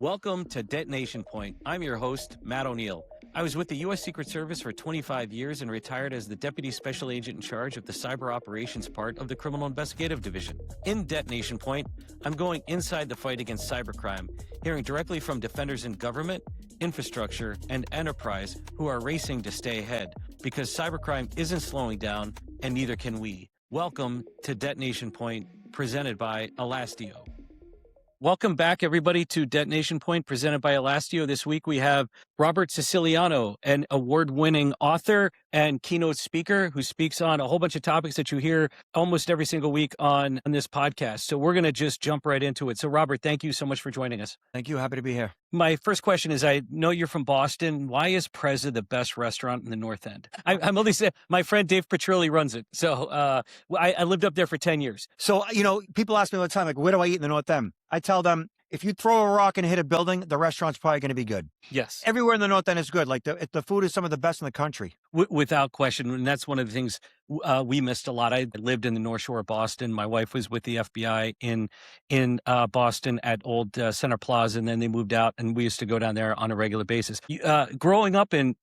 Welcome to Detonation Point. I'm your host, Matt O'Neill. I was with the U.S. Secret Service for 25 years and retired as the Deputy Special Agent in charge of the Cyber Operations part of the Criminal Investigative Division. In Detonation Point, I'm going inside the fight against cybercrime, hearing directly from defenders in government, infrastructure, and enterprise who are racing to stay ahead, because cybercrime isn't slowing down, and neither can we. Welcome to Detonation Point, presented by Elastio. Welcome back, everybody, to Detonation Point, presented by Elastio. This week, we have Robert Siciliano, an award-winning author and keynote speaker who speaks on a whole bunch of topics that you hear almost every single week on this podcast. So we're going to just jump right into it. So, Robert, thank you so much for joining us. Thank you. Happy to be here. My first question is, I know you're from Boston. Why is Preza the best restaurant in the North End? I'm only saying, my friend Dave Petrilli runs it. So I lived up there for 10 years. So, people ask me all the time, like, where do I eat in the North End? I tell them, if you throw a rock and hit a building, the restaurant's probably going to be good. Yes. Everywhere in the North End is good. Like the food is some of the best in the country. Without question. And that's one of the things we missed a lot. I lived in the North Shore of Boston. My wife was with the FBI in Boston at old Center Plaza, and then they moved out, and we used to go down there on a regular basis. Growing up in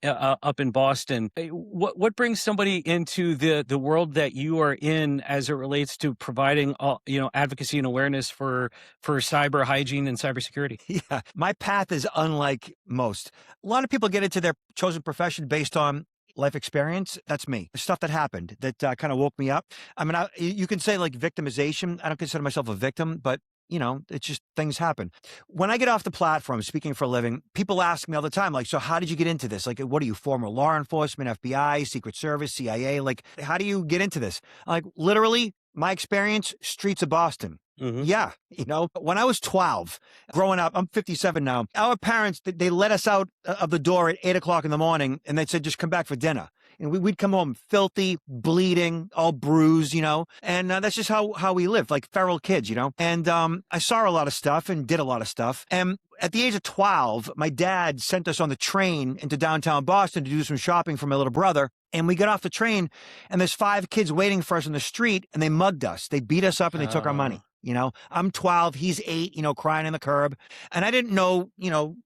Boston, what brings somebody into the world that you are in as it relates to providing advocacy and awareness for cyber hygiene and cybersecurity? Yeah, my path is unlike most. A lot of people get into their chosen profession based on life experience. That's me. Stuff that happened that kind of woke me up. I mean, you can say like victimization. I don't consider myself a victim, but it's just things happen. When I get off the platform speaking for a living, people ask me all the time, like, so how did you get into this? Like, what are you, former law enforcement, FBI, Secret Service, CIA? Like, how do you get into this? Like, literally, my experience, streets of Boston. Mm-hmm. Yeah. When I was 12, growing up, I'm 57 now. Our parents, they let us out of the door at 8 o'clock in the morning, and they said, just come back for dinner. And we'd come home filthy, bleeding, all bruised, and that's just how we lived, like feral kids, And I saw a lot of stuff and did a lot of stuff. And at the age of 12, my dad sent us on the train into downtown Boston to do some shopping for my little brother. And we got off the train, and there's 5 kids waiting for us on the street, and they mugged us. They beat us up, and they took our money. I'm 12, he's 8, crying in the curb. And I didn't know,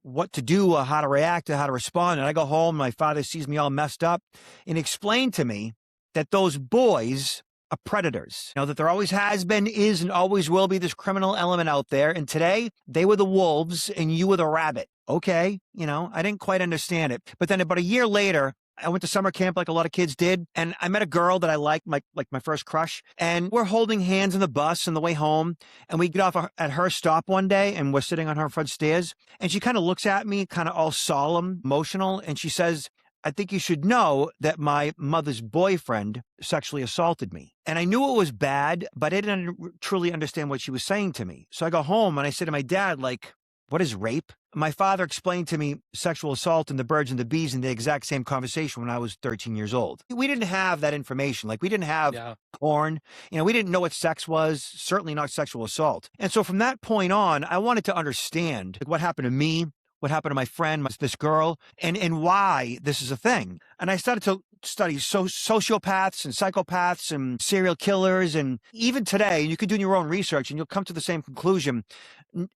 what to do or how to react or how to respond. And I go home, my father sees me all messed up and explained to me that those boys are predators. That there always has been, is, and always will be this criminal element out there. And today they were the wolves and you were the rabbit. Okay. I didn't quite understand it. But then about a year later, I went to summer camp like a lot of kids did, and I met a girl that I liked, like my first crush, and we're holding hands on the bus on the way home, and we get off at her stop one day, and we're sitting on her front stairs, and she kind of looks at me, kind of all solemn, emotional, and she says, I think you should know that my mother's boyfriend sexually assaulted me. And I knew it was bad, but I didn't truly understand what she was saying to me. So I go home, and I say to my dad, like, what is rape? My father explained to me sexual assault and the birds and the bees in the exact same conversation when I was 13 years old. We didn't have that information. Like, we didn't have porn. We didn't know what sex was, certainly not sexual assault. And so from that point on, I wanted to understand what happened to me, what happened to my friend, this girl, and why this is a thing. And I started to study sociopaths and psychopaths and serial killers. And even today, you can do your own research and you'll come to the same conclusion.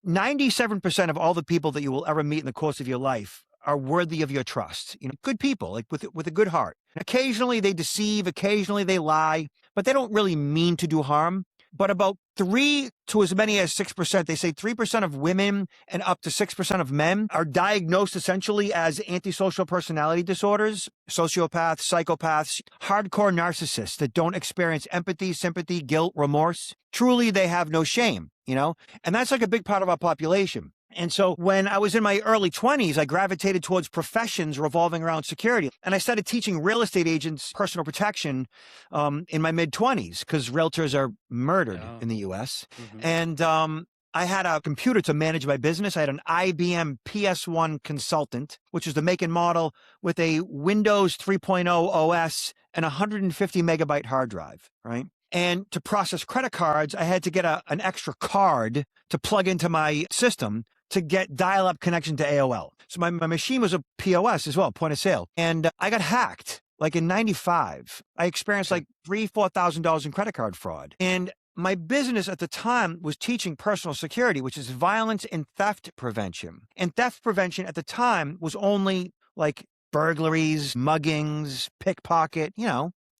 97% of all the people that you will ever meet in the course of your life are worthy of your trust. Good people, like with a good heart. And occasionally they deceive, occasionally they lie, but they don't really mean to do harm. But about 3 to as many as 6%, they say 3% of women and up to 6% of men are diagnosed essentially as antisocial personality disorders, sociopaths, psychopaths, hardcore narcissists that don't experience empathy, sympathy, guilt, remorse. Truly, they have no shame, and that's like a big part of our population. And so when I was in my early 20s, I gravitated towards professions revolving around security. And I started teaching real estate agents personal protection in my mid-20s because realtors are murdered in the U.S. Mm-hmm. And I had a computer to manage my business. I had an IBM PS1 Consultant, which is the make and model with a Windows 3.0 OS and a 150 megabyte hard drive, right? And to process credit cards, I had to get an extra card to plug into my system to get dial-up connection to AOL. So my machine was a POS as well, point of sale. And I got hacked like in 95. I experienced like $3,000-$4,000 in credit card fraud. And my business at the time was teaching personal security, which is violence and theft prevention. And theft prevention at the time was only like burglaries, muggings, pickpocket,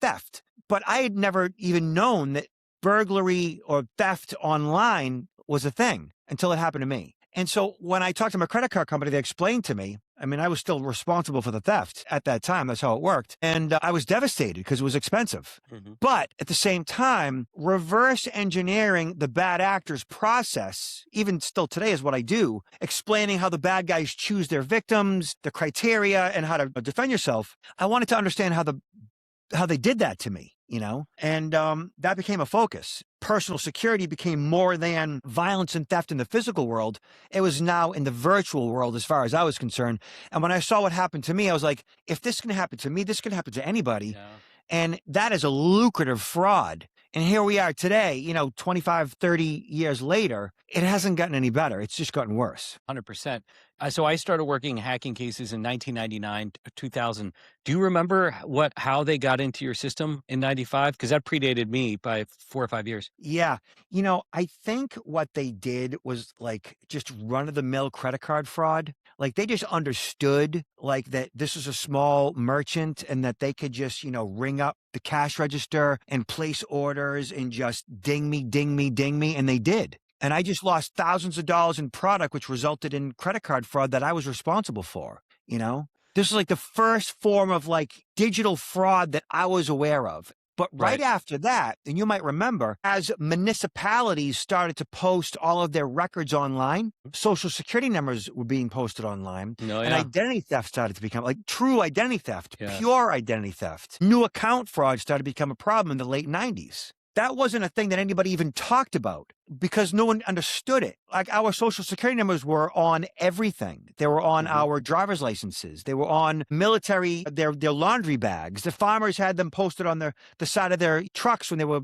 theft. But I had never even known that burglary or theft online was a thing until it happened to me. And so when I talked to my credit card company, they explained to me, I mean, I was still responsible for the theft at that time. That's how it worked. And I was devastated because it was expensive. But at the same time, reverse engineering the bad actors process, even still today, is what I do, explaining how the bad guys choose their victims, the criteria, and how to defend yourself. I wanted to understand how they did that to me, and that became a focus. Personal security became more than violence and theft in the physical world. It was now in the virtual world as far as I was concerned. And when I saw what happened to me, I was like, if this can happen to me, this can happen to anybody. Yeah. And that is a lucrative fraud. And here we are today, 25, 30 years later, it hasn't gotten any better. It's just gotten worse. 100%. So I started working hacking cases in 1999, 2000. Do you remember how they got into your system in 95? Because that predated me by 4 or 5 years. Yeah. I think what they did was like just run-of-the-mill credit card fraud. Like they just understood like that this is a small merchant and that they could just, ring up the cash register and place orders and just ding me, ding me, ding me. And they did. And I just lost thousands of dollars in product, which resulted in credit card fraud that I was responsible for, This is like the first form of like digital fraud that I was aware of. But right after that, and you might remember, as municipalities started to post all of their records online, social security numbers were being posted online, and identity theft started to become like true identity theft, pure identity theft. New account fraud started to become a problem in the late 90s. That wasn't a thing that anybody even talked about because no one understood it. Like our social security numbers were on everything. They were on our driver's licenses. They were on military, their laundry bags. The farmers had them posted on the side of their trucks when they were,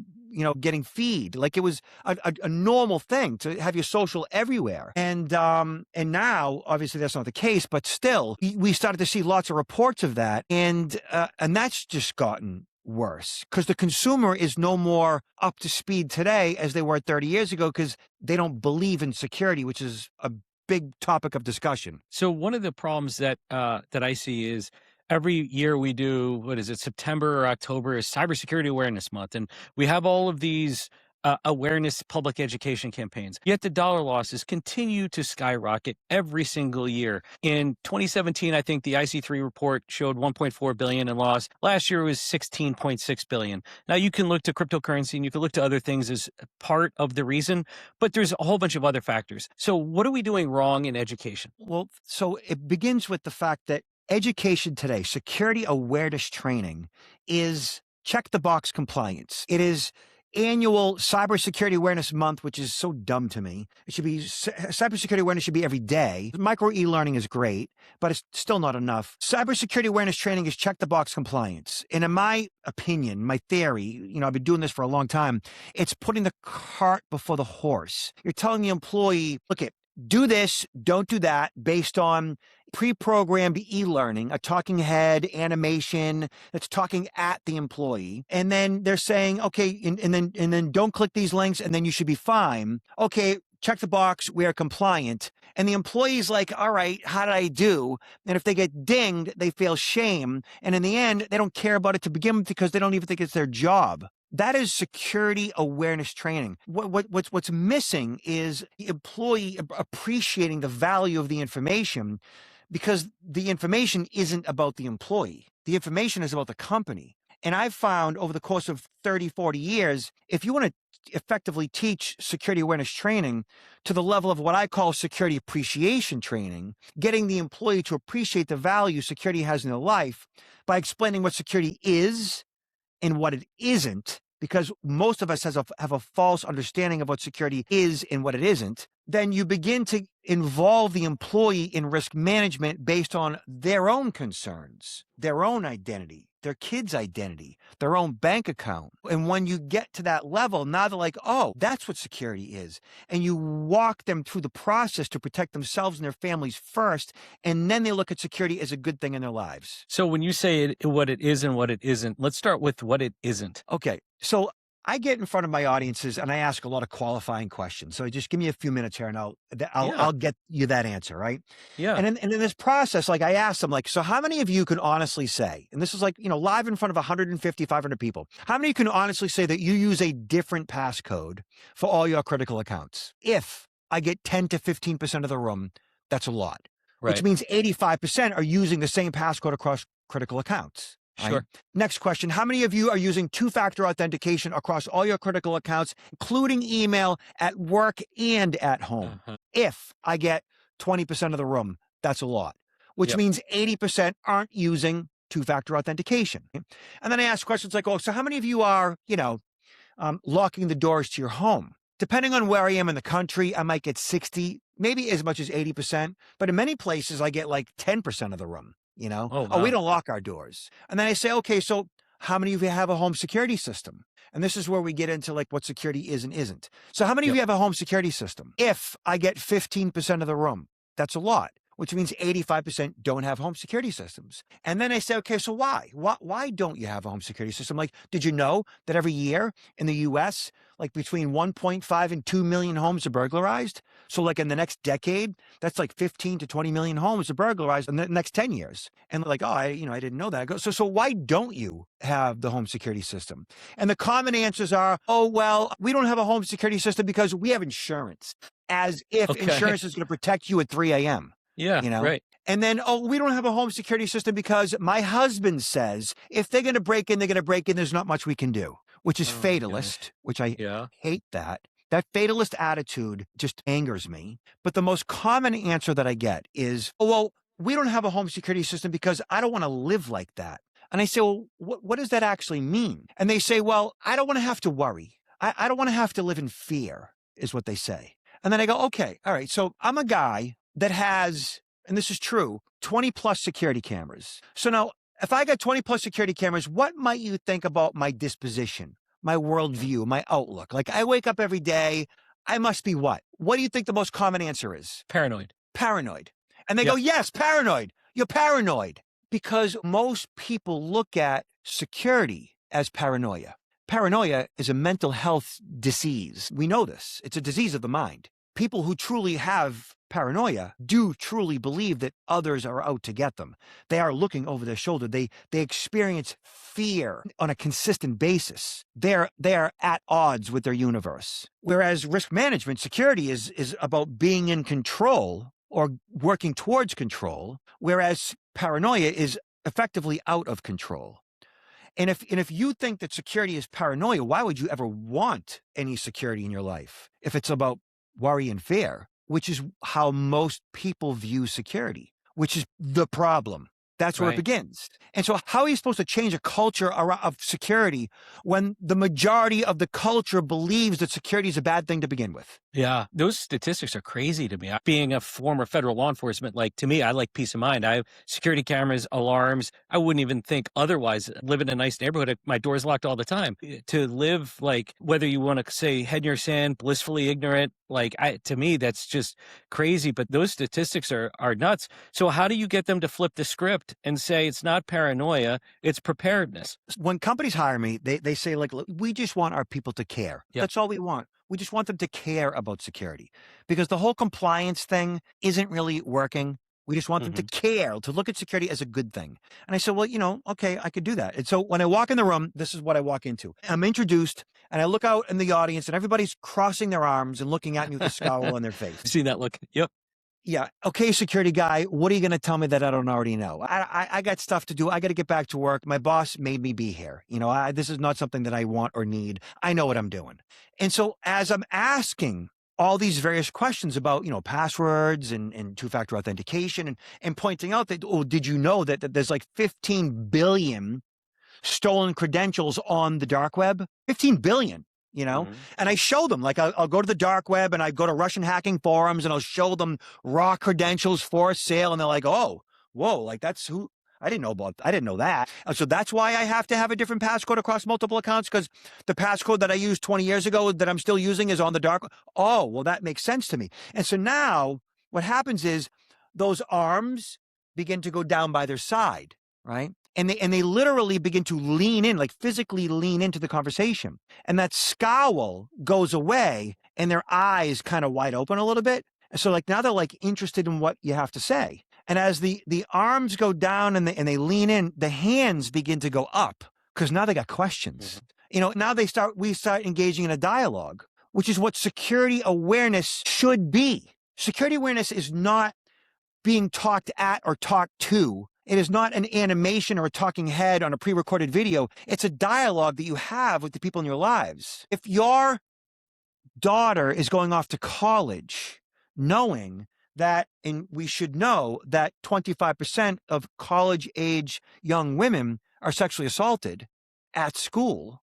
getting feed. Like it was a normal thing to have your social everywhere. And now, obviously, that's not the case, but still, we started to see lots of reports of that. And that's just gotten worse because the consumer is no more up to speed today as they were 30 years ago because they don't believe in security, which is a big topic of discussion. So one of the problems that I see is every year we do, September or October is Cybersecurity Awareness Month. And we have all of these awareness public education campaigns. Yet the dollar losses continue to skyrocket every single year. In 2017, I think the IC3 report showed 1.4 billion in loss. Last year was 16.6 billion. Now you can look to cryptocurrency and you can look to other things as part of the reason, but there's a whole bunch of other factors. So what are we doing wrong in education? Well, so it begins with the fact that education today, security awareness training, is check the box compliance. It is annual Cybersecurity Awareness Month, which is so dumb to me. It should be cybersecurity awareness should be every day. Micro e-learning is great, but it's still not enough. Cybersecurity awareness training is check the box compliance. And in my opinion, my theory, I've been doing this for a long time, it's putting the cart before the horse. You're telling the employee, look, do this, don't do that, based on pre-programmed e-learning, a talking head animation that's talking at the employee. And then they're saying, okay, and then don't click these links and then you should be fine. Okay, check the box, we are compliant. And the employee's like, all right, how did I do? And if they get dinged, they feel shame. And in the end, they don't care about it to begin with because they don't even think it's their job. That is security awareness training. What's missing is the employee appreciating the value of the information because the information isn't about the employee. The information is about the company. And I've found over the course of 30, 40 years, if you want to effectively teach security awareness training to the level of what I call security appreciation training, getting the employee to appreciate the value security has in their life by explaining what security is and what it isn't, because most of us have a false understanding of what security is and what it isn't, then you begin to involve the employee in risk management based on their own concerns, their own identity, their kid's identity, their own bank account. And when you get to that level, now they're like, oh, that's what security is. And you walk them through the process to protect themselves and their families first. And then they look at security as a good thing in their lives. So when you say what it is and what it isn't, let's start with what it isn't. Okay. So I get in front of my audiences and I ask a lot of qualifying questions. So just give me a few minutes here and Yeah. I'll get you that answer, right? Yeah. And in this process, like I asked them, like, so how many of you can honestly say, and this is like, live in front of 150, 500 people, how many can honestly say that you use a different passcode for all your critical accounts? If I get 10 to 15% of the room, that's a lot, which Right. means 85% are using the same passcode across critical accounts. Right? Sure. Next question. How many of you are using two-factor authentication across all your critical accounts, including email at work and at home? Uh-huh. If I get 20% of the room, that's a lot, which Yep. means 80% aren't using two-factor authentication. And then I ask questions like, oh, so how many of you are, locking the doors to your home? Depending on where I am in the country, I might get 60, maybe as much as 80%. But in many places, I get like 10% of the room, Oh, Oh, we wow. don't lock our doors. And then I say, okay, so how many of you have a home security system? And this is where we get into like what security is and isn't. So how many of Yep. you have a home security system? If I get 15% of the room, that's a lot, which means 85% don't have home security systems. And then I say, okay, so why? Why don't you have a home security system? Like, did you know that every year in the US, like between 1.5 and 2 million homes are burglarized? So like in the next decade, that's like 15 to 20 million homes are burglarized in the next 10 years. And like, oh, I didn't know that. I go, so why don't you have the home security system? And the common answers are, oh, well, we don't have a home security system because we have insurance, as if Okay. insurance is going to protect you at 3 a.m. Yeah. Right. And then, oh, we don't have a home security system because my husband says if they're going to break in, they're going to break in. There's not much we can do, which is Oh, fatalist, which I Yeah. hate that. That fatalist attitude just angers me. But the most common answer that I get is, oh, well, we don't have a home security system because I don't want to live like that. And I say, well, what does that actually mean? And they say, well, I don't want to have to worry. I don't want to have to live in fear, is what they say. And then I go, okay, all right. So I'm a guy that has, and this is true, 20 plus security cameras. So now, if I got 20 plus security cameras, what might you think about my disposition, my worldview, my outlook? Like I wake up every day, I must be what? What do you think the most common answer is? Paranoid. Paranoid. And they Yep. go, yes, paranoid. You're paranoid. Because most people look at security as paranoia. Paranoia is a mental health disease. We know this. It's a disease of the mind. People who truly have paranoia do truly believe that others are out to get them. They are looking over their shoulder. They experience fear on a consistent basis. They are at odds with their universe. Whereas risk management, security is about being in control or working towards control, whereas paranoia is effectively out of control. And if you think that security is paranoia, why would you ever want any security in your life? If it's about worry and fear, which is how most people view security, which is the problem. That's where it Right. begins. And so how are you supposed to change a culture of security when the majority of the culture believes that security is a bad thing to begin with? Yeah, those statistics are crazy to me. Being a former federal law enforcement, like to me, I like peace of mind. I have security cameras, alarms. I wouldn't even think otherwise. Live in a nice neighborhood. My door's locked all the time. To live like, whether you want to say head in your sand, blissfully ignorant, like to me, that's just crazy. But those statistics are nuts. So how do you get them to flip the script and say it's not paranoia, it's preparedness? When companies hire me, they say like, "Look, we just want our people to care. Yep. That's all we want. We just want them to care about security because the whole compliance thing isn't really working. We just want them to care, to look at security as a good thing." And I said, well, okay, I could do that. And so when I walk in the room, this is what I walk into. I'm introduced and I look out in the audience and everybody's crossing their arms and looking at me with a scowl on their face. Seen that look? Yep. Yeah. Okay, security guy, what are you going to tell me that I don't already know? I got stuff to do. I got to get back to work. My boss made me be here. This is not something that I want or need. I know what I'm doing. And so as I'm asking all these various questions about, passwords and two-factor authentication and pointing out that, oh, did you know that there's like 15 billion stolen credentials on the dark web? 15 billion. And I show them, like, I'll go to the dark web and I go to Russian hacking forums and I'll show them raw credentials for sale. And they're like, oh, whoa, like that's who I didn't know that. So that's why I have to have a different passcode across multiple accounts, because the passcode that I used 20 years ago that I'm still using is on the dark. Oh, well, that makes sense to me. And so now what happens is those arms begin to go down by their side, right? and they literally begin to lean in, like physically lean into the conversation. And that scowl goes away and their eyes kind of wide open a little bit. And so like now they're like interested in what you have to say. And as the arms go down and they lean in, the hands begin to go up because now they got questions. Now we start engaging in a dialogue, which is what security awareness should be. Security awareness is not being talked at or talked to. It is not an animation or a talking head on a pre-recorded video. It's a dialogue that you have with the people in your lives. If your daughter is going off to college, knowing that, and we should know that 25% of college-age young women are sexually assaulted at school,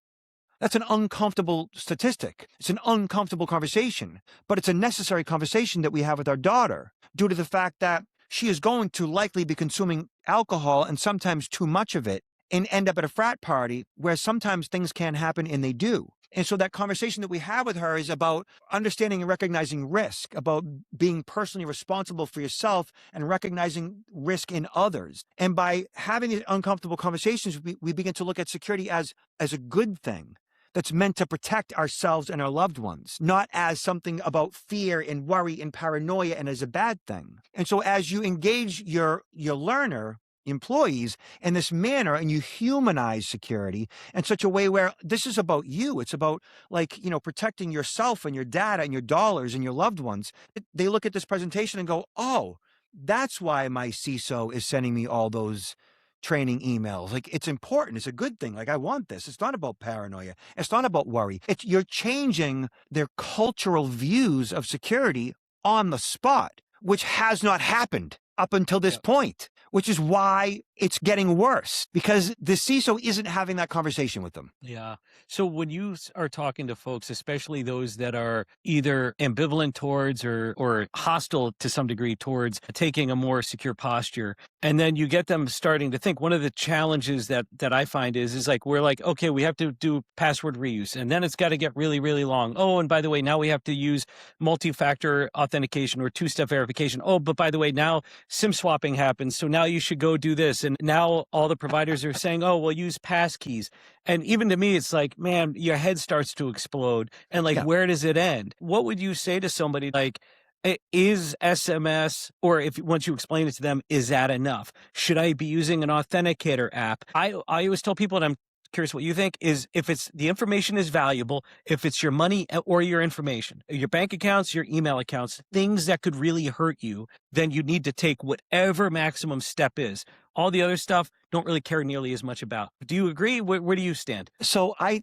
that's an uncomfortable statistic. It's an uncomfortable conversation, but it's a necessary conversation that we have with our daughter due to the fact that she is going to likely be consuming alcohol and sometimes too much of it and end up at a frat party where sometimes things can happen and they do. And so that conversation that we have with her is about understanding and recognizing risk, about being personally responsible for yourself and recognizing risk in others. And by having these uncomfortable conversations, we begin to look at security as a good thing that's meant to protect ourselves and our loved ones, not as something about fear and worry and paranoia and as a bad thing. And so as you engage your learner, employees in this manner and you humanize security in such a way where this is about you, it's about protecting yourself and your data and your dollars and your loved ones. They look at this presentation and go, oh, that's why my CISO is sending me all those training emails. Like, it's important. It's a good thing. Like, I want this. It's not about paranoia. It's not about worry. You're changing their cultural views of security on the spot, which has not happened up until this point, which is why it's getting worse because the CISO isn't having that conversation with them. Yeah. So when you are talking to folks, especially those that are either ambivalent towards or hostile to some degree towards taking a more secure posture, and then you get them starting to think, one of the challenges that I find is like, we're like, okay, we have to do password reuse, and then it's got to get really, really long. Oh, and by the way, now we have to use multi-factor authentication or two-step verification. Oh, but by the way, now SIM swapping happens. So now you should go do this. And now all the providers are saying, oh, well, use passkeys. And even to me, it's like, man, your head starts to explode. And like, where does it end? What would you say to somebody like, is SMS, or if once you explain it to them, is that enough? Should I be using an authenticator app? I always tell people, and I'm curious what you think, is if it's the information is valuable, if it's your money or your information, your bank accounts, your email accounts, things that could really hurt you, then you need to take whatever maximum step is. All the other stuff, don't really care nearly as much about. Do you agree? Where do you stand? So I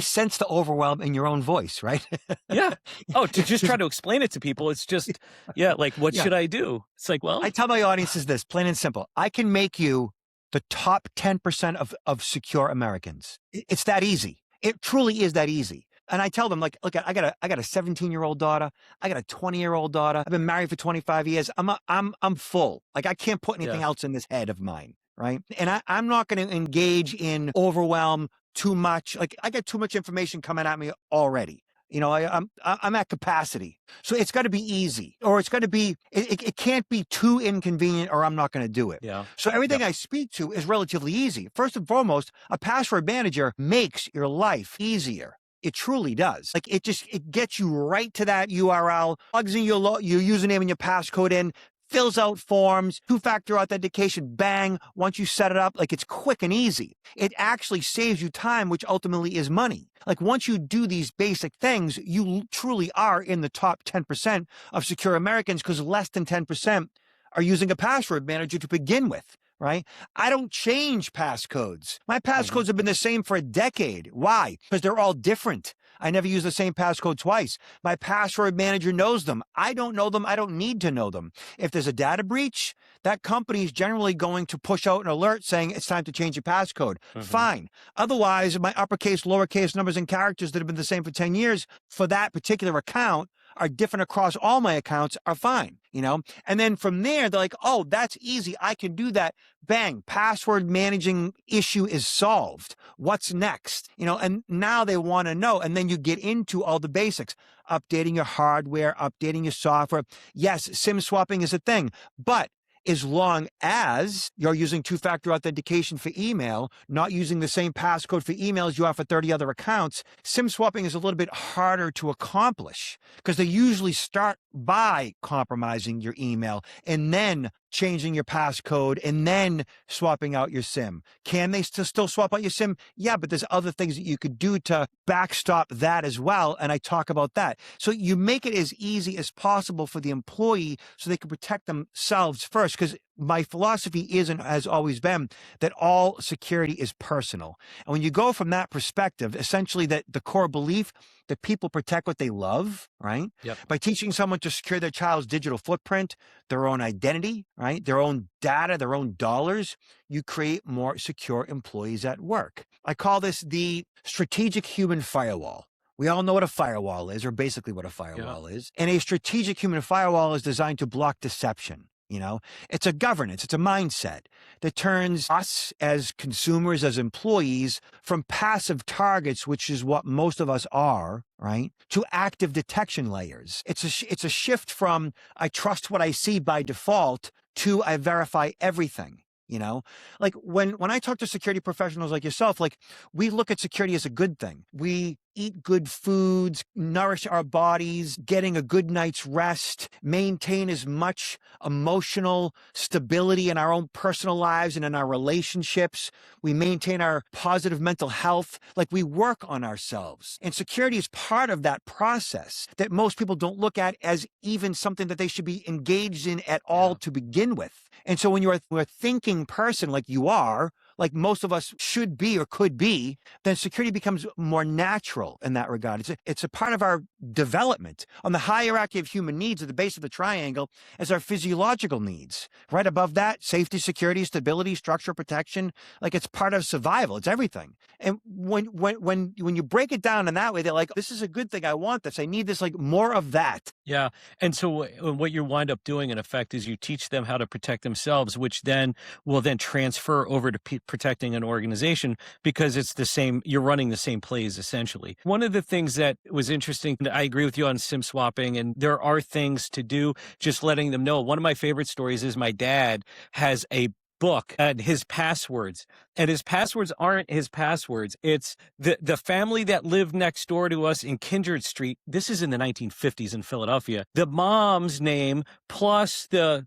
sense the overwhelm in your own voice, right? Yeah. Oh, to just try to explain it to people, it's just, like, what should I do? It's like, well, I tell my audiences this, plain and simple. I can make you the top 10% of secure Americans. It's that easy. It truly is that easy. And I tell them, like, look, I got a 17-year-old daughter. I got a 20-year-old daughter. I've been married for 25 years. I'm full. Like, I can't put anything else in this head of mine, right? And I'm not going to engage in overwhelm too much. Like, I got too much information coming at me already. I'm at capacity. So it's got to be easy, or it's got to be, it can't be too inconvenient, or I'm not going to do it. Yeah. So everything I speak to is relatively easy. First and foremost, a password manager makes your life easier. It truly does. Like, it gets you right to that URL, plugs in your username and your passcode in, fills out forms, two-factor authentication, bang. Once you set it up, like, it's quick and easy. It actually saves you time, which ultimately is money. Like, once you do these basic things, you truly are in the top 10% of secure Americans, because less than 10% are using a password manager to begin with. Right? I don't change passcodes. My passcodes have been the same for a decade. Why? Because they're all different. I never use the same passcode twice. My password manager knows them. I don't know them. I don't need to know them. If there's a data breach, that company is generally going to push out an alert saying it's time to change your passcode. Fine. Otherwise, my uppercase, lowercase numbers and characters that have been the same for 10 years for that particular account are different across all my accounts are fine, And then from there, they're like, oh, that's easy. I can do that. Bang, password managing issue is solved. What's next? And now they want to know. And then you get into all the basics, updating your hardware, updating your software. Yes, SIM swapping is a thing, but as long as you're using two-factor authentication for email, not using the same passcode for email as you are for 30 other accounts. SIM swapping is a little bit harder to accomplish because they usually start by compromising your email and then changing your passcode and then swapping out your SIM. Can they still swap out your SIM? Yeah, but there's other things that you could do to backstop that as well, and I talk about that. So you make it as easy as possible for the employee so they can protect themselves first, because my philosophy is and has always been that all security is personal. And when you go from that perspective, essentially that the core belief that people protect what they love, right? Yep. By teaching someone to secure their child's digital footprint, their own identity, right? Their own data, their own dollars, you create more secure employees at work. I call this the strategic human firewall. We all know what a firewall is, or basically what a firewall is. And a strategic human firewall is designed to block deception. You know, it's a governance, it's a mindset that turns us as consumers, as employees, from passive targets, which is what most of us are, right, to active detection layers. It's a shift from I trust what I see by default to I verify everything. You know, like when I talk to security professionals like yourself, like we look at security as a good thing. We eat good foods, nourish our bodies, getting a good night's rest, maintain as much emotional stability in our own personal lives and in our relationships. We maintain our positive mental health, like we work on ourselves. And security is part of that process that most people don't look at as even something that they should be engaged in at all to begin with. And so when you're a thinking person like you are, like most of us should be or could be, then security becomes more natural in that regard. It's a part of our development. On the hierarchy of human needs, at the base of the triangle, is our physiological needs. Right above that, safety, security, stability, structure, protection. Like it's part of survival. It's everything. And when you break it down in that way, they're like, this is a good thing. I want this. I need this, like more of that. Yeah. And so what you wind up doing in effect is you teach them how to protect themselves, which then will then transfer over to protecting an organization because it's the same, you're running the same plays essentially. One of the things that was interesting, I agree with you on SIM swapping, and there are things to do, just letting them know. One of my favorite stories is my dad has a book and his passwords, and his passwords aren't his passwords. It's the family that lived next door to us in Kindred Street. This is in the 1950s in Philadelphia. The mom's name plus the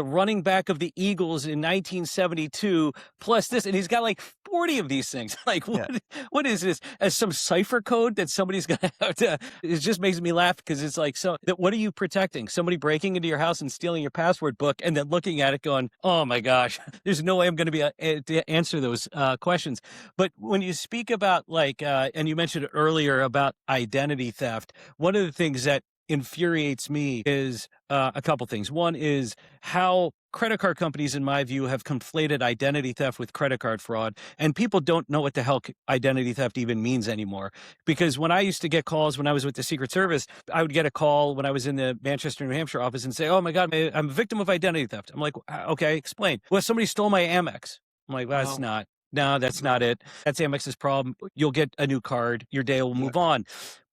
running back of the Eagles in 1972 plus this, and he's got like 40 of these things. Like what is this? As some cipher code that somebody's gonna have to? It just makes me laugh because it's like, so what are you protecting? Somebody breaking into your house and stealing your password book and then looking at it going, oh my gosh, there's no way I'm going to be able to answer those questions. But when you speak about like, and you mentioned earlier about identity theft, one of the things that infuriates me is a couple things. One is how credit card companies, in my view, have conflated identity theft with credit card fraud, and people don't know what the hell identity theft even means anymore. Because when I used to get calls when I was with the Secret Service, I would get a call when I was in the Manchester, New Hampshire office and say, oh my God, I'm a victim of identity theft. I'm like, okay, explain. Well, somebody stole my Amex. I'm like, well, that's not. No, that's not it. That's Amex's problem. You'll get a new card. Your day will move on.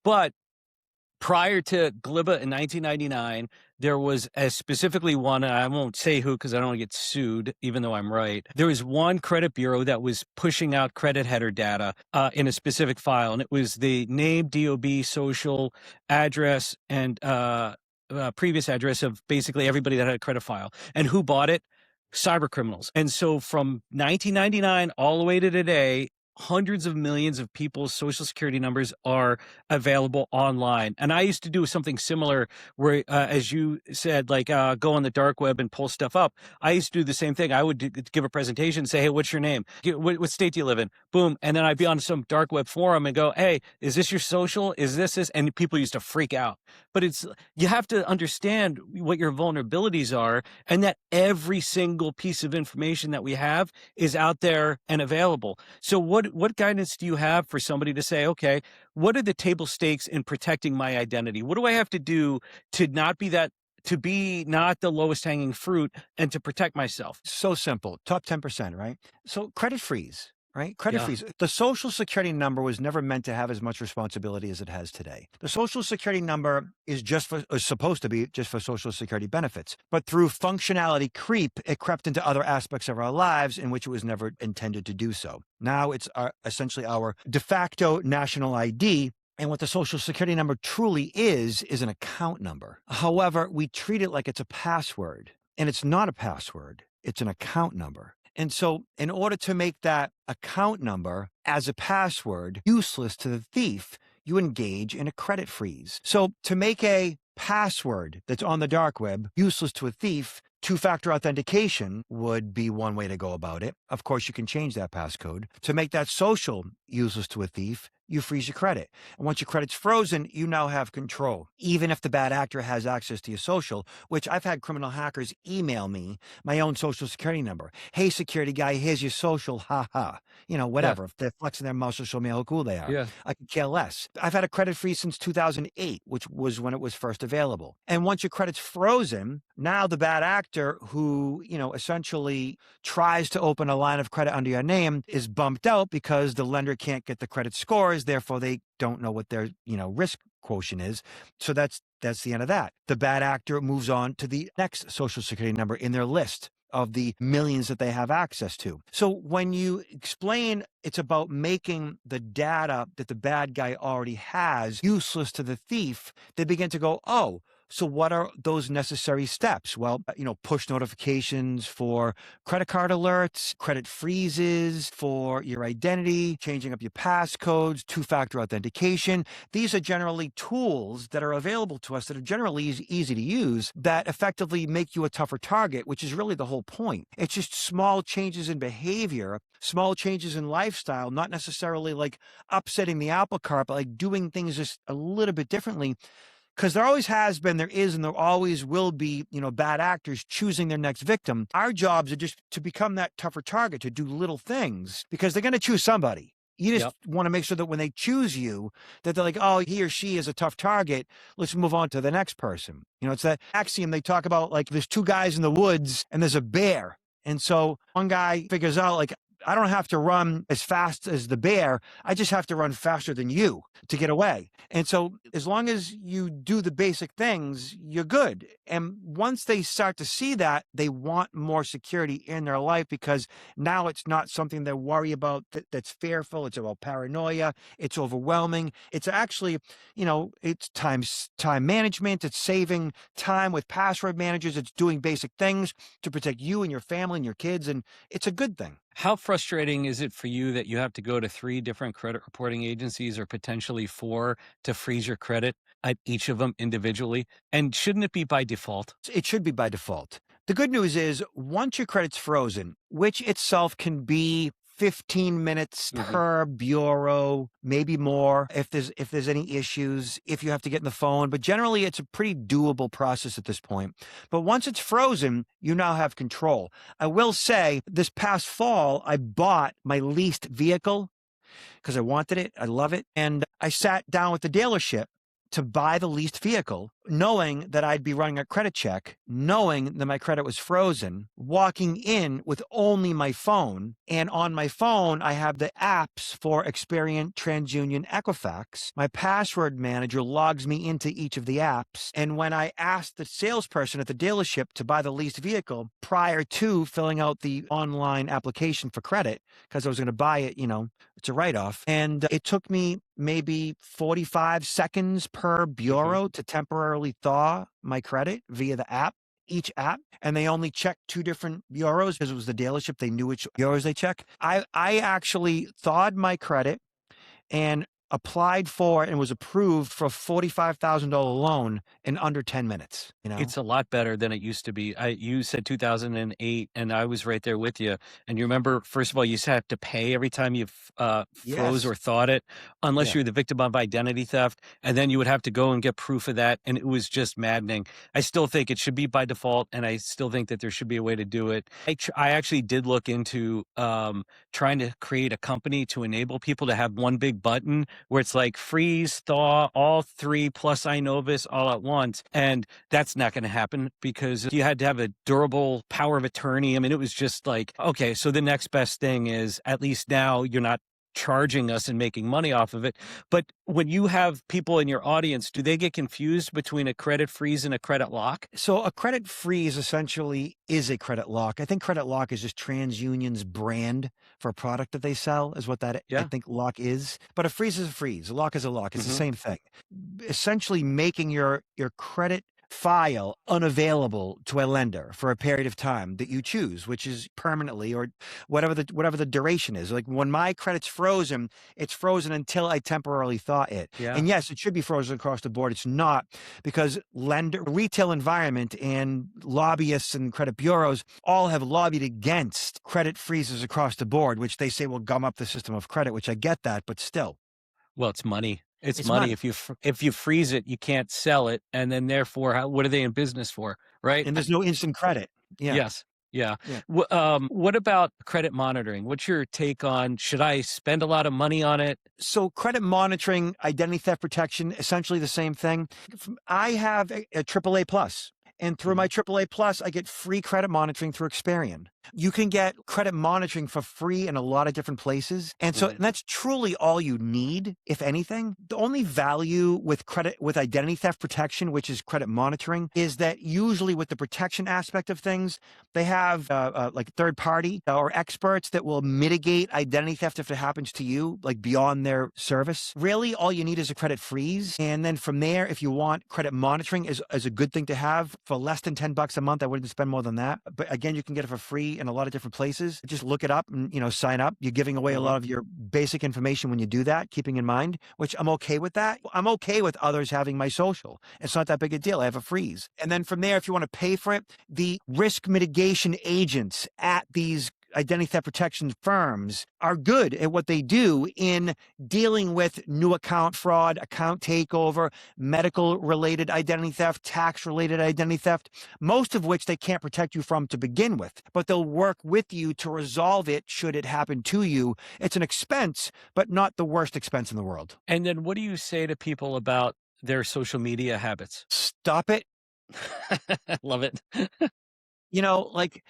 But prior to GLIBA in 1999, there was specifically one, and I won't say who because I don't want to get sued, even though I'm right. There was one credit bureau that was pushing out credit header data in a specific file, and it was the name, DOB, social, address, and previous address of basically everybody that had a credit file. And who bought it? Cyber criminals. And so from 1999 all the way to today, hundreds of millions of people's social security numbers are available online. And I used to do something similar where, as you said, like go on the dark web and pull stuff up. I used to do the same thing. I would give a presentation and say, hey, what's your name? What state do you live in? Boom. And then I'd be on some dark web forum and go, hey, is this your social? Is this? And people used to freak out. But you have to understand what your vulnerabilities are and that every single piece of information that we have is out there and available. So what guidance do you have for somebody to say, okay, what are the table stakes in protecting my identity? What do I have to do to not be not the lowest hanging fruit and to protect myself? So simple. Top 10%, right? So credit freeze. right? Credit Yeah. freeze. The Social Security number was never meant to have as much responsibility as it has today. The Social Security number is supposed to be just for Social Security benefits, but through functionality creep, it crept into other aspects of our lives in which it was never intended to do so. Now it's essentially our de facto national ID. And what the Social Security number truly is an account number. However, we treat it like it's a password, and it's not a password. It's an account number. And so in order to make that account number as a password useless to the thief, you engage in a credit freeze. So to make a password that's on the dark web useless to a thief, two-factor authentication would be one way to go about it. Of course, you can change that passcode. To make that social useless to a thief, you freeze your credit. And once your credit's frozen, you now have control. Even if the bad actor has access to your social, which I've had criminal hackers email me my own Social Security number. Hey, security guy, here's your social, ha ha. Whatever. If they're flexing their muscle, show me how cool they are. Yeah. I could care less. I've had a credit freeze since 2008, which was when it was first available. And once your credit's frozen, now the bad actor who, essentially tries to open a line of credit under your name is bumped out because the lender can't get the credit scores. Therefore, they don't know what their, risk quotient is. So that's the end of that. The bad actor moves on to the next Social Security number in their list of the millions that they have access to. So when you explain it's about making the data that the bad guy already has useless to the thief, they begin to go, oh, so what are those necessary steps? Well, push notifications for credit card alerts, credit freezes for your identity, changing up your passcodes, two-factor authentication. These are generally tools that are available to us that are generally easy to use that effectively make you a tougher target, which is really the whole point. It's just small changes in behavior, small changes in lifestyle, not necessarily like upsetting the apple cart, but like doing things just a little bit differently. Because there always has been, there is, and there always will be, bad actors choosing their next victim. Our jobs are just to become that tougher target, to do little things, because they're going to choose somebody. You just want to make sure that when they choose you, that they're like, oh, he or she is a tough target. Let's move on to the next person. It's that axiom they talk about, like there's two guys in the woods and there's a bear. And so one guy figures out, like, I don't have to run as fast as the bear. I just have to run faster than you to get away. And so as long as you do the basic things, you're good. And once they start to see that, they want more security in their life because now it's not something they worry about that's fearful. It's about paranoia. It's overwhelming. It's actually, it's time management. It's saving time with password managers. It's doing basic things to protect you and your family and your kids. And it's a good thing. How frustrating is it for you that you have to go to 3 different credit reporting agencies or potentially 4 to freeze your credit at each of them individually? And shouldn't it be by default? It should be by default. The good news is once your credit's frozen, which itself can be 15 minutes per bureau, maybe more if there's any issues, if you have to get in the phone, but generally it's a pretty doable process at this point. But once it's frozen, you now have control. I will say this past fall, I bought my leased vehicle because I wanted it. I love it. And I sat down with the dealership to buy the leased vehicle, knowing that I'd be running a credit check, knowing that my credit was frozen, walking in with only my phone. And on my phone, I have the apps for Experian, TransUnion, Equifax. My password manager logs me into each of the apps. And when I asked the salesperson at the dealership to buy the leased vehicle prior to filling out the online application for credit, because I was going to buy it, it's a write-off. And it took me maybe 45 seconds per bureau to temporarily thaw my credit via the app, each app. And they only checked 2 different bureaus because it was the dealership. They knew which bureaus they check. I actually thawed my credit and applied for and was approved for a $45,000 loan in under 10 minutes. It's a lot better than it used to be. You said 2008, and I was right there with you. And you remember, first of all, you used to have to pay every time you froze or thought it, unless you're the victim of identity theft. And then you would have to go and get proof of that. And it was just maddening. I still think it should be by default, and I still think that there should be a way to do it. I actually did look into trying to create a company to enable people to have one big button where it's like freeze, thaw, all three plus iNovus all at once. And that's not going to happen because you had to have a durable power of attorney. I mean, it was just like, okay, so the next best thing is at least now you're not charging us and making money off of it. But when you have people in your audience, do they get confused between a credit freeze and a credit lock? So a credit freeze essentially is a credit lock. I think credit lock is just TransUnion's brand for a product that they sell, is what that I think lock is. But a freeze is a freeze. A lock is a lock. It's the same thing. Essentially making your credit file unavailable to a lender for a period of time that you choose, which is permanently or whatever the duration is. Like when my credit's frozen, it's frozen until I temporarily thaw it. Yeah. And yes, it should be frozen across the board. It's not, because retail environment and lobbyists and credit bureaus all have lobbied against credit freezes across the board, which they say will gum up the system of credit, which I get that, but still. Well, it's money. It's money. If you freeze it, you can't sell it, and then therefore, what are they in business for, right? And there's no instant credit. Yeah. Yes. Yeah. What about credit monitoring? What's your take on, should I spend a lot of money on it? So credit monitoring, identity theft protection, essentially the same thing. I have a AAA plus. And through my AAA Plus, I get free credit monitoring through Experian. You can get credit monitoring for free in a lot of different places. And so and that's truly all you need, if anything. The only value with identity theft protection, which is credit monitoring, is that usually with the protection aspect of things, they have like third party or experts that will mitigate identity theft if it happens to you, like beyond their service. Really, all you need is a credit freeze. And then from there, if you want credit monitoring is a good thing to have. For less than $10 a month, I wouldn't spend more than that. But again, you can get it for free in a lot of different places. Just look it up and, sign up. You're giving away a lot of your basic information when you do that, keeping in mind, which I'm okay with that. I'm okay with others having my social. It's not that big a deal. I have a freeze. And then from there, if you want to pay for it, the risk mitigation agents at these identity theft protection firms are good at what they do in dealing with new account fraud, account takeover, medical related identity theft, tax related identity theft, most of which they can't protect you from to begin with, but they'll work with you to resolve it should it happen to you. It's an expense, but not the worst expense in the world. And then what do you say to people about their social media habits? Stop it. Love it. Like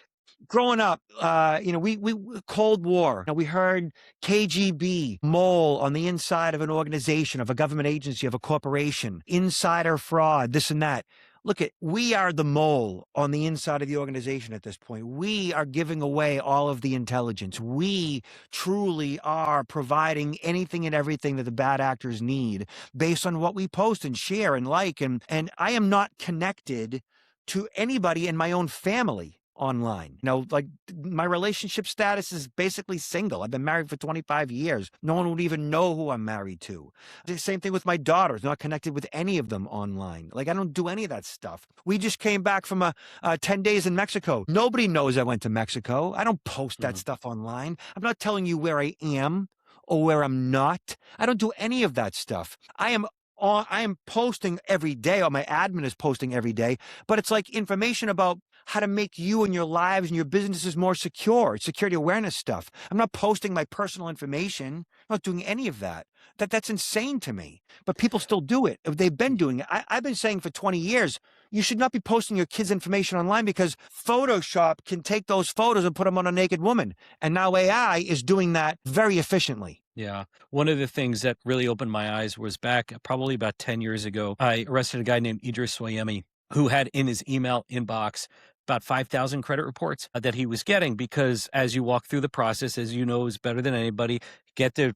growing up, we Cold War. We heard KGB, mole on the inside of an organization, of a government agency, of a corporation, insider fraud, this and that. Look, we are the mole on the inside of the organization at this point. We are giving away all of the intelligence. We truly are providing anything and everything that the bad actors need based on what we post and share and like. And I am not connected to anybody in my own family online. Like my relationship status is basically single. I've been married for 25 years. No one would even know who I'm married to. The same thing with my daughters, not connected with any of them online. Like I don't do any of that stuff. We just came back from 10 days in Mexico. Nobody knows I went to Mexico. I don't post that stuff online. I'm not telling you where I am or where I'm not. I don't do any of that stuff. I am posting every day, or my admin is posting every day, but it's like information about how to make you and your lives and your businesses more secure. It's security awareness stuff. I'm not posting my personal information. I'm not doing any of that. That's insane to me. But people still do it. They've been doing it. I've been saying for 20 years, you should not be posting your kids' information online because Photoshop can take those photos and put them on a naked woman. And now AI is doing that very efficiently. Yeah. One of the things that really opened my eyes was back probably about 10 years ago. I arrested a guy named Idris Soyemi who had in his email inbox about 5,000 credit reports that he was getting, because as you walk through the process, as you know, is better than anybody, get the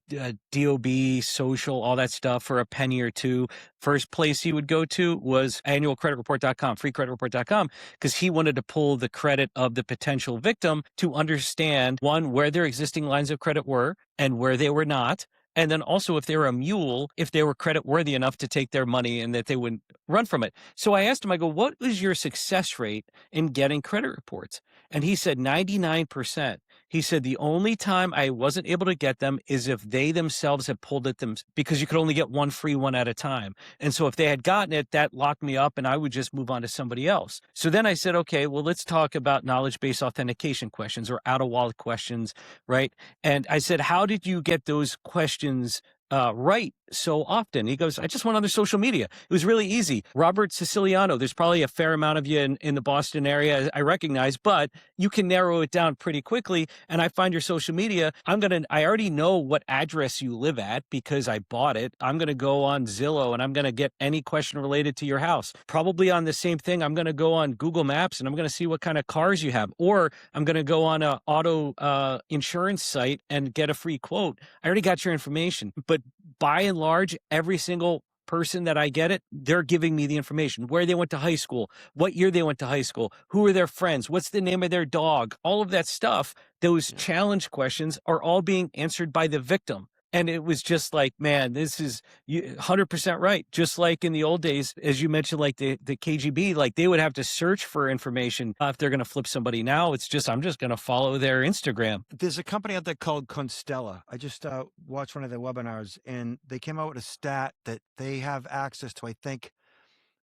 DOB, social, all that stuff for a penny or two. First place he would go to was annualcreditreport.com, freecreditreport.com, because he wanted to pull the credit of the potential victim to understand, one, where their existing lines of credit were and where they were not. And then also if they were a mule, if they were credit worthy enough to take their money and that they wouldn't run from it. So I asked him, I go, what was your success rate in getting credit reports? And he said 99%. He said the only time I wasn't able to get them is if they themselves had pulled it because you could only get one free one at a time. And so if they had gotten it, that locked me up and I would just move on to somebody else. So then I said, okay, well, let's talk about knowledge-based authentication questions or out-of-wallet questions, right? And I said, how did you get those questions write so often? He goes, I just went on their social media. It was really easy. Robert Siciliano, there's probably a fair amount of you in the Boston area I recognize, but you can narrow it down pretty quickly. And I find your social media. I already know what address you live at because I bought it. I'm going to go on Zillow and I'm going to get any question related to your house. Probably on the same thing, I'm going to go on Google Maps and I'm going to see what kind of cars you have. Or I'm going to go on a auto insurance site and get a free quote. I already got your information, but by and large, every single person that I get it, they're giving me the information, where they went to high school, what year they went to high school, who are their friends, what's the name of their dog, all of that stuff. Those challenge questions are all being answered by the victim. And it was just like, man, this is 100% right. Just like in the old days, as you mentioned, like the KGB, like they would have to search for information if they're going to flip somebody. Now it's just, I'm just going to follow their Instagram. There's a company out there called Constella. I just watched one of their webinars, and they came out with a stat that they have access to, I think,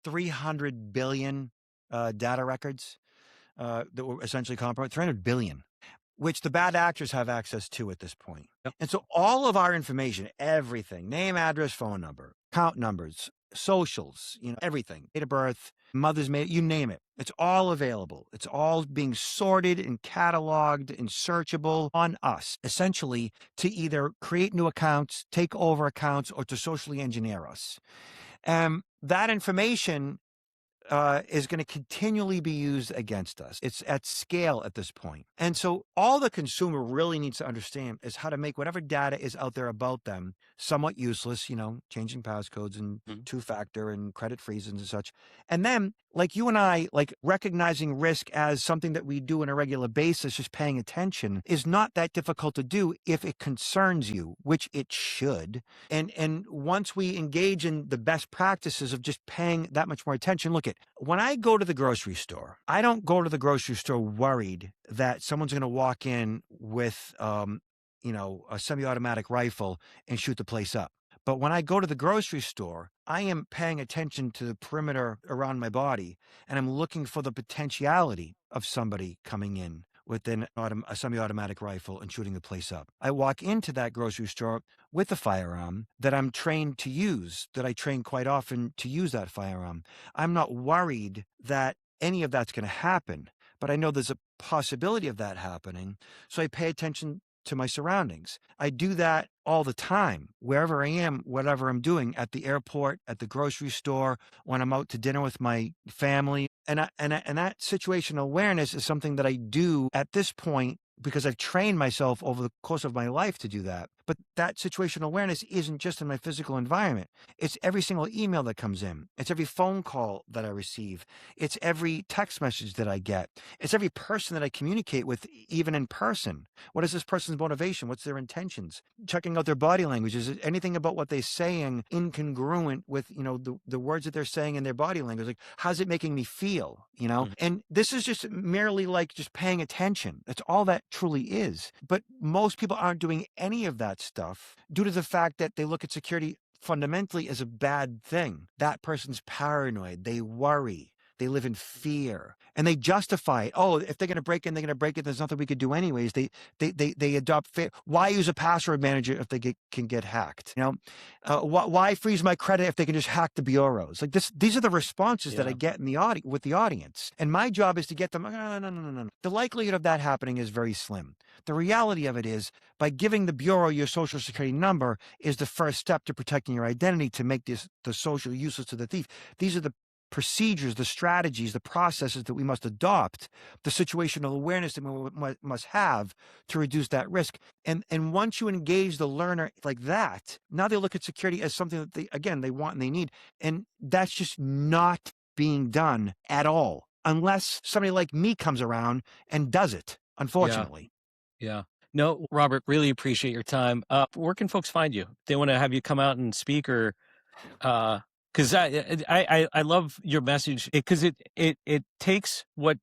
300 billion data records that were essentially compromised. 300 billion. Which the bad actors have access to at this point. Yep. And so all of our information, everything, name, address, phone number, account numbers, socials, everything, date of birth, mother's maid, you name it. It's all available. It's all being sorted and cataloged and searchable on us, essentially, to either create new accounts, take over accounts, or to socially engineer us. That information is going to continually be used against us. It's at scale at this point. And so all the consumer really needs to understand is how to make whatever data is out there about them somewhat useless, changing passcodes and two-factor and credit freezes and such. And then, like you and I, like recognizing risk as something that we do on a regular basis, just paying attention, is not that difficult to do if it concerns you, which it should. And once we engage in the best practices of just paying that much more attention, look at when I go to the grocery store, I don't go to the grocery store worried that someone's going to walk in with, a semi-automatic rifle and shoot the place up. But when I go to the grocery store, I am paying attention to the perimeter around my body, and I'm looking for the potentiality of somebody coming in with a semi-automatic rifle and shooting the place up. I walk into that grocery store with a firearm that I'm trained to use, that I train quite often to use that firearm. I'm not worried that any of that's going to happen, but I know there's a possibility of that happening, so I pay attention to my surroundings. I do that all the time, wherever I am, whatever I'm doing, at the airport, at the grocery store, when I'm out to dinner with my family. And that situational awareness is something that I do at this point because I've trained myself over the course of my life to do that. But that situational awareness isn't just in my physical environment. It's every single email that comes in. It's every phone call that I receive. It's every text message that I get. It's every person that I communicate with, even in person. What is this person's motivation? What's their intentions? Checking out their body language. Is it anything about what they're saying incongruent with, the words that they're saying in their body language? Like, how's it making me feel? And this is just merely like just paying attention. That's all that truly is. But most people aren't doing any of that stuff due to the fact that they look at security fundamentally as a bad thing. That person's paranoid. They worry. They live in fear, and they justify it. Oh, if they're going to break in, they're going to break it. There's nothing we could do anyways. They adopt fear. Why use a password manager if they can get hacked? Why freeze my credit if they can just hack the bureaus? Like this, these are the responses that I get in with the audience, and my job is to get them. No. The likelihood of that happening is very slim. The reality of it is, by giving the bureau your social security number is the first step to protecting your identity to make the social useless to the thief. These are the procedures, the strategies, the processes that we must adopt, the situational awareness that we must have to reduce that risk. And once you engage the learner like that, now they look at security as something that they want and they need. And that's just not being done at all, unless somebody like me comes around and does it, unfortunately. Yeah. No, Robert, really appreciate your time. Where can folks find you? They want to have you come out and speak, or because I love your message, because it takes what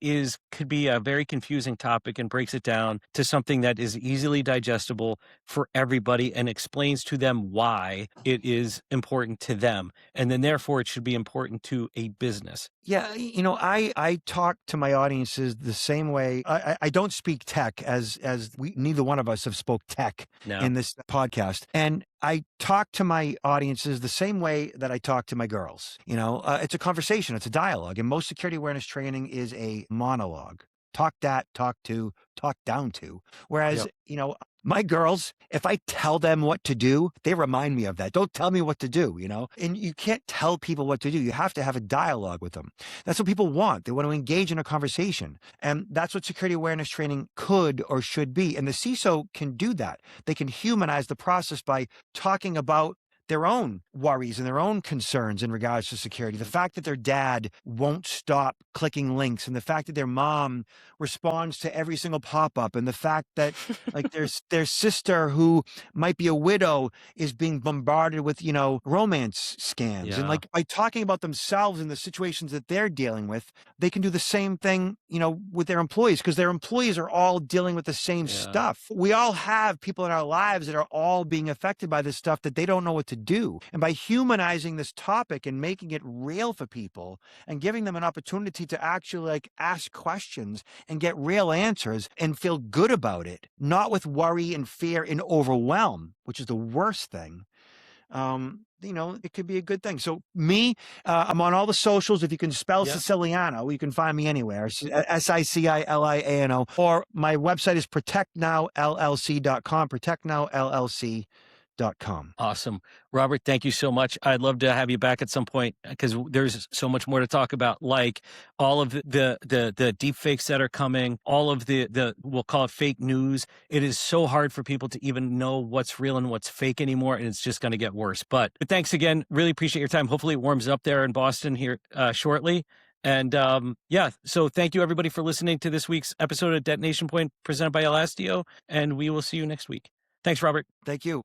could be a very confusing topic and breaks it down to something that is easily digestible for everybody and explains to them why it is important to them, and then therefore it should be important to a business. Yeah, I talk to my audiences the same way. I don't speak tech as neither one of us have spoke tech in this podcast. And I talk to my audiences the same way that I talk to my girls. It's a conversation, it's a dialogue. And most security awareness training is a monologue. Talk that, talk to, talk down to. Whereas, Yep. my girls, if I tell them what to do, they remind me of that. Don't tell me what to do, And you can't tell people what to do. You have to have a dialogue with them. That's what people want. They want to engage in a conversation. And that's what security awareness training could or should be. And the CISO can do that. They can humanize the process by talking about their own worries and their own concerns in regards to security. The fact that their dad won't stop clicking links, and the fact that their mom responds to every single pop-up, and the fact that like their sister, who might be a widow, is being bombarded with romance scams. And Yeah. like, by talking about themselves and the situations that they're dealing with, they can do the same thing with their employees, because their employees are all dealing with the same Yeah. stuff. We all have people in our lives that are all being affected by this stuff that they don't know what to do. And by humanizing this topic and making it real for people and giving them an opportunity to actually like ask questions and get real answers and feel good about it, not with worry and fear and overwhelm, which is the worst thing, it could be a good thing. So I'm on all the socials. If you can spell Yeah. Siciliano, you can find me anywhere. Siciliano. Or my website is protectnowllc.com, protectnowllc.com. Awesome. Robert, thank you so much. I'd love to have you back at some point, because there's so much more to talk about, like all of the deep fakes that are coming, all of the we'll call it fake news. It is so hard for people to even know what's real and what's fake anymore, and it's just going to get worse. But thanks again. Really appreciate your time. Hopefully it warms up there in Boston here shortly. And so thank you everybody for listening to this week's episode of Detonation Point presented by Elastio, and we will see you next week. Thanks, Robert. Thank you.